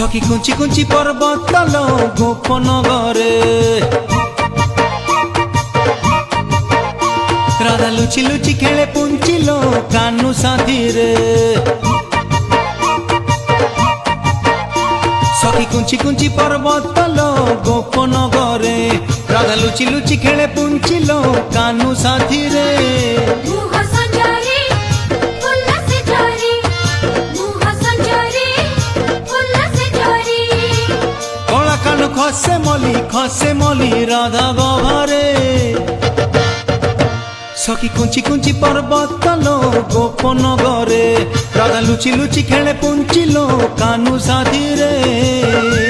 सखी कुंची कुंची पर्वत तल गोपन घरे राधा लुचि लुचि खेले पुंचिलो कानू साथी रे सखी कुंची कुंची पर्वत तल गोपन घरे राधा लुचि लुचि खेले पुंचिलो कानू साथी रे खसे मली राधा गभारे सखी कुंची कुंची पर्वत तलो गोपन घरे राधा लुचि लुचि खेले पुंचिलो कानू साथी रे।